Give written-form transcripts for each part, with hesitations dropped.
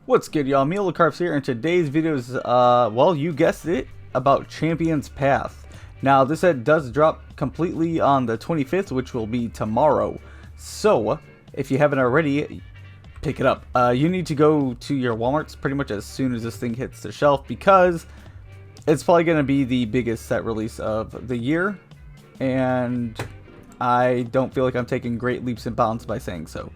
What's good, y'all? Carps here, and today's video is, well, you guessed it, about Champion's Path. Now, this set does drop completely on the 25th, which will be tomorrow. So, if you haven't already, pick it up. You need to go to your Walmarts pretty much as soon as this thing hits the shelf, because it's probably going to be the biggest set release of the year, and I don't feel like I'm taking great leaps and bounds by saying so.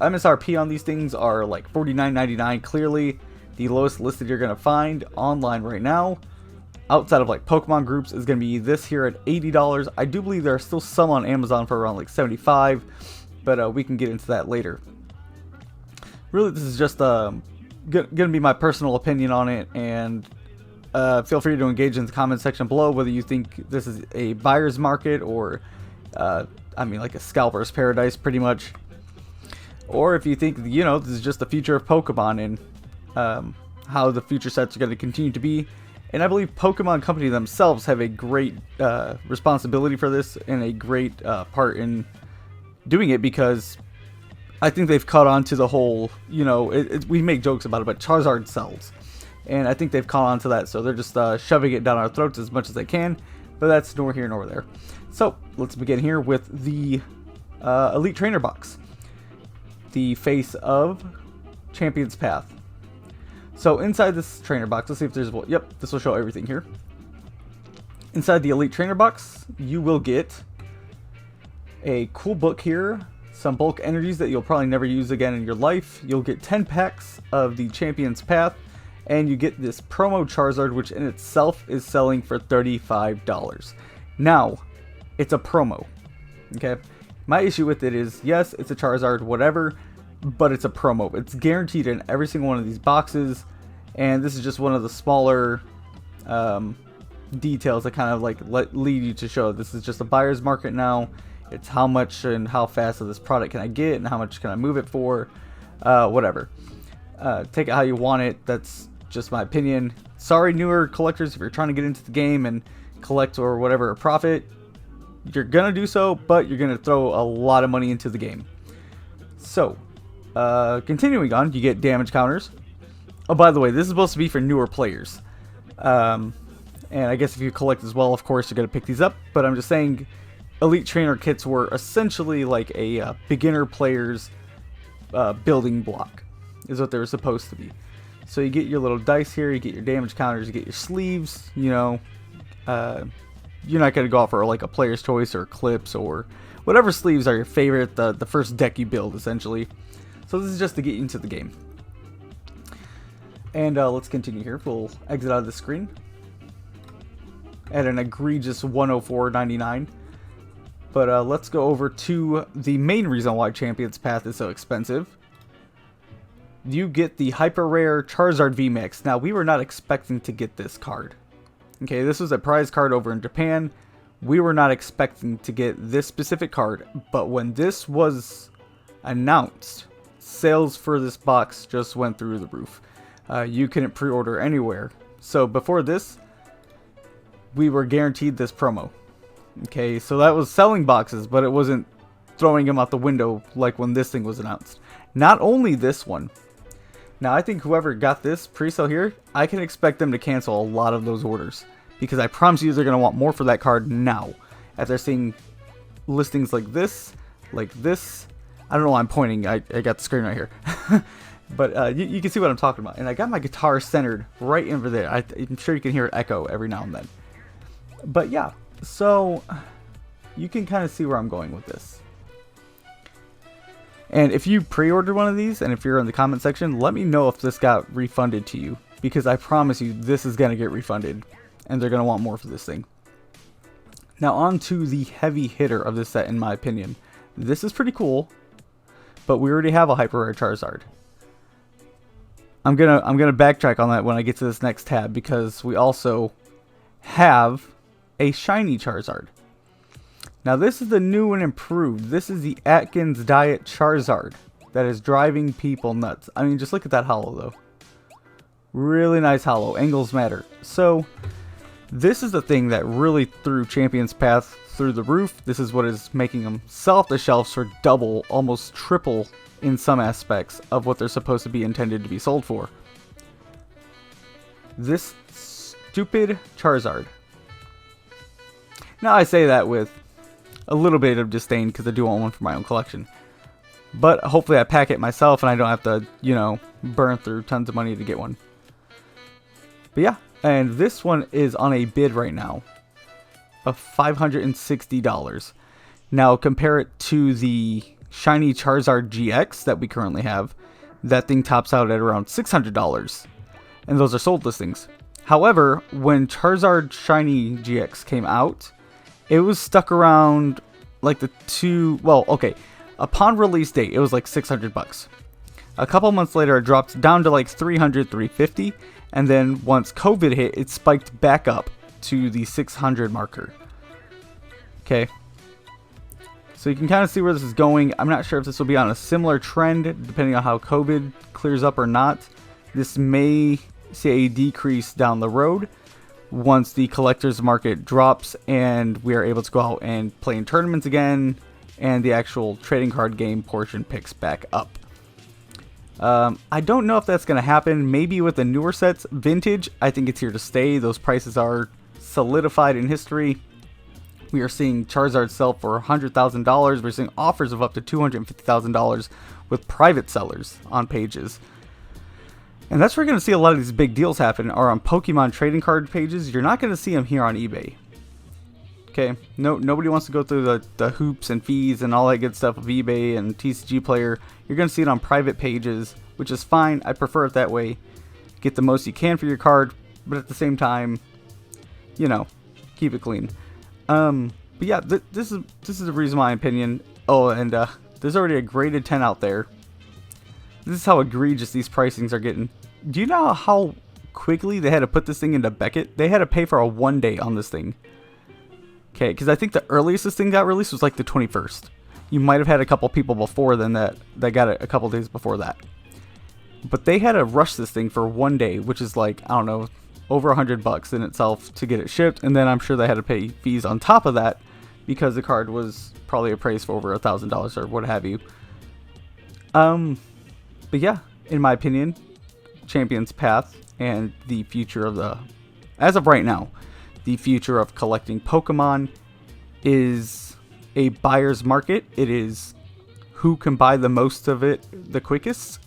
MSRP on these things are like $49.99. Clearly the lowest listed you're going to find online right now outside of like Pokemon groups is going to be this here at $80. I do believe there are still some on Amazon for around like $75, but we can get into that later. Really, this is just going to be my personal opinion on it, and feel free to engage in the comment section below whether you think this is a buyer's market or I mean like a scalper's paradise pretty much. Or if you think, you know, this is just the future of Pokemon and how the future sets are going to continue to be. And I believe Pokemon Company themselves have a great responsibility for this and a great part in doing it, because I think they've caught on to the whole, you know, we make jokes about it, but Charizard sells. And I think they've caught on to that, so they're just shoving it down our throats as much as they can. But that's nor here nor there. So let's begin here with the Elite Trainer box. The face of Champion's Path. So inside this trainer box, let's see if there's, yep, this will show everything here. Inside the Elite Trainer box, you will get a cool book here, some bulk energies that you'll probably never use again in your life. You'll get 10 packs of the Champion's Path, and you get this promo Charizard, which in itself is selling for $35. Now, it's a promo, okay? My issue with it is, yes, it's a Charizard, whatever, but it's a promo. It's guaranteed in every single one of these boxes, and this is just one of the smaller details that kind of like lead you to show this is just a buyer's market now. It's how much and how fast of this product can I get, and how much can I move it for, whatever. Take it how you want it. That's just my opinion. Sorry, newer collectors, if you're trying to get into the game and collect or whatever a profit, you're gonna do so, but you're gonna throw a lot of money into the game. So, continuing on, you get damage counters. Oh, by the way, this is supposed to be for newer players. And I guess if you collect as well, of course, you're gonna pick these up. But I'm just saying, Elite Trainer kits were essentially like a beginner player's building block, is what they were supposed to be. So you get your little dice here, you get your damage counters, you get your sleeves, you know. You're not going to go out for like a player's choice or clips or whatever sleeves are your favorite, the first deck you build essentially. So this is just to get you into the game. And let's continue here. We'll exit out of the screen at an egregious $104.99. But let's go over to the main reason why Champion's Path is so expensive. You get the hyper rare Charizard VMAX. Now, we were not expecting to get this card. Okay, this was a prize card over in Japan. We were not expecting to get this specific card, but when this was announced, sales for this box just went through the roof. You couldn't pre-order anywhere. So before this, we were guaranteed this promo. Okay, so that was selling boxes, but it wasn't throwing them out the window like when this thing was announced. Not only this one. Now, I think whoever got this pre-sale here, I can expect them to cancel a lot of those orders, because I promise you they're going to want more for that card now. After seeing listings like this. I don't know why I'm pointing. I got the screen right here. But you can see what I'm talking about. And I got my guitar centered right over there. I'm sure you can hear it echo every now and then. But yeah, so you can kind of see where I'm going with this. And if you pre-ordered one of these, and if you're in the comment section, let me know if this got refunded to you, because I promise you this is going to get refunded, and they're going to want more for this thing. Now on to the heavy hitter of this set, in my opinion. This is pretty cool, but we already have a hyper rare Charizard. I'm gonna backtrack on that when I get to this next tab, because we also have a shiny Charizard. Now this is the new and improved. This is the Atkins Diet Charizard that is driving people nuts. I mean, just look at that holo though. Really nice holo. Angles matter. So this is the thing that really threw Champion's Path through the roof. This is what is making them sell off the shelves for double, almost triple in some aspects of what they're supposed to be intended to be sold for. This stupid Charizard. Now I say that with a little bit of disdain because I do want one for my own collection. But hopefully I pack it myself and I don't have to, you know, burn through tons of money to get one. But yeah, and this one is on a bid right now of $560. Now compare it to the shiny Charizard GX that we currently have. That thing tops out at around $600. And those are sold listings. However, when Charizard Shiny GX came out, it was stuck around like upon release date, it was like $600. A couple months later, it dropped down to like $300, $350, and then once COVID hit, it spiked back up to the 600 marker. Okay, so you can kind of see where this is going. I'm not sure if this will be on a similar trend, depending on how COVID clears up or not. This may see a decrease down the road once the collector's market drops and we are able to go out and play in tournaments again, and the actual trading card game portion picks back up. I don't know if that's going to happen. Maybe with the newer sets. Vintage, I think it's here to stay. Those prices are solidified in history. We are seeing Charizard sell for $100,000. We're seeing offers of up to $250,000 with private sellers on pages. And that's where you're going to see a lot of these big deals happen, are on Pokemon trading card pages. You're not going to see them here on eBay. Okay, nobody wants to go through the hoops and fees and all that good stuff of eBay and TCG Player. You're going to see it on private pages, which is fine. I prefer it that way. Get the most you can for your card, but at the same time, you know, keep it clean. But yeah, this is the reason my opinion. Oh, and there's already a graded 10 out there. This is how egregious these pricings are getting. Do you know how quickly they had to put this thing into Beckett? They had to pay for a 1 day on this thing. Okay, because I think the earliest this thing got released was like the 21st. You might have had a couple people before then that got it a couple days before that. But they had to rush this thing for 1 day, which is like, I don't know, over $100 in itself to get it shipped. And then I'm sure they had to pay fees on top of that because the card was probably appraised for over $1,000 or what have you. But yeah, in my opinion, Champion's Path and the future of as of right now, the future of collecting Pokemon is a buyer's market. It is who can buy the most of it the quickest.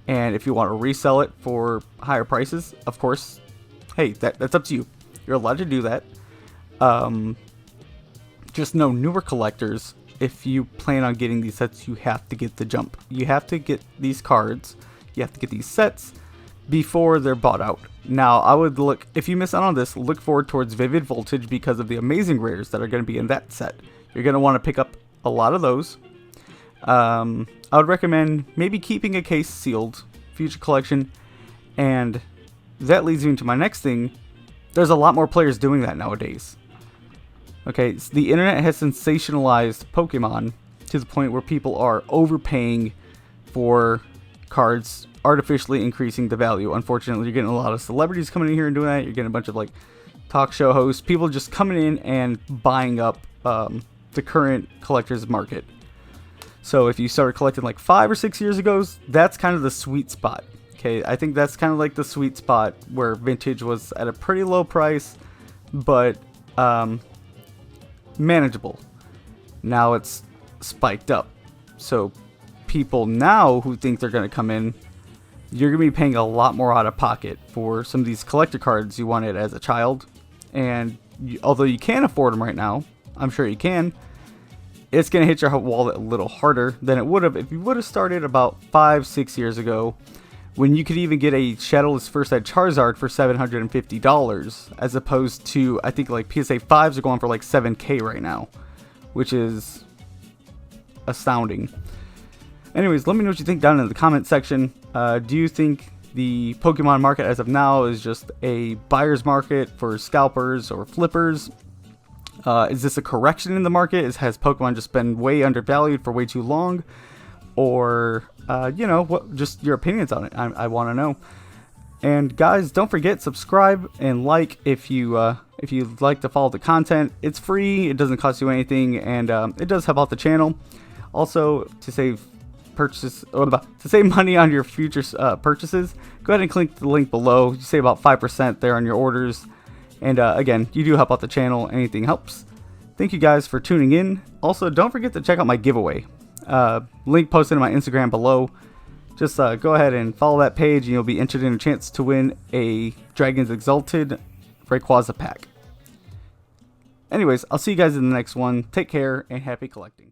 And if you want to resell it for higher prices, of course, hey, that's up to you. You're allowed to do that. Just know, newer collectors, if you plan on getting these sets, you have to get the jump. You have to get these cards. You have to get these sets before they're bought out. Now, I would look, if you miss out on this, look forward towards Vivid Voltage because of the amazing rares that are going to be in that set. You're going to want to pick up a lot of those. I would recommend maybe keeping a case sealed, future collection, and that leads me to my next thing. There's a lot more players doing that nowadays. Okay, so the internet has sensationalized Pokemon to the point where people are overpaying for cards, artificially increasing the value. Unfortunately, you're getting a lot of celebrities coming in here and doing that. You're getting a bunch of like talk show hosts, people just coming in and buying up the current collector's market. So if you started collecting like 5 or 6 years ago, that's kind of the sweet spot. Okay, I think that's kind of like the sweet spot where vintage was at a pretty low price, but manageable. Now it's spiked up. So people now who think they're going to come in, you're going to be paying a lot more out of pocket for some of these collector cards you wanted as a child. And although you can afford them right now, I'm sure you can, it's going to hit your wallet a little harder than it would have if you would have started about 5-6 years ago, when you could even get a Shadowless First Ed Charizard for $750, as opposed to, I think like PSA 5s are going for like $7K right now, which is astounding. Anyways, let me know what you think down in the comment section. Do you think the Pokemon market as of now is just a buyer's market for scalpers or flippers? Is this a correction in the market? Has Pokemon just been way undervalued for way too long? Or, you know, what? Just your opinions on it. I want to know. And guys, don't forget, subscribe and like if you if you'd like to follow the content. It's free, it doesn't cost you anything, and it does help out the channel. Also, to save money on your future purchases, go ahead and click the link below. You save about 5% there on your orders, and again, you do help out the channel. Anything helps. Thank you guys for tuning in. Also, don't forget to check out my giveaway. Link posted in my Instagram below. Just go ahead and follow that page, and you'll be entered in a chance to win a Dragon's Exalted Rayquaza pack. Anyways, I'll see you guys in the next one. Take care and happy collecting.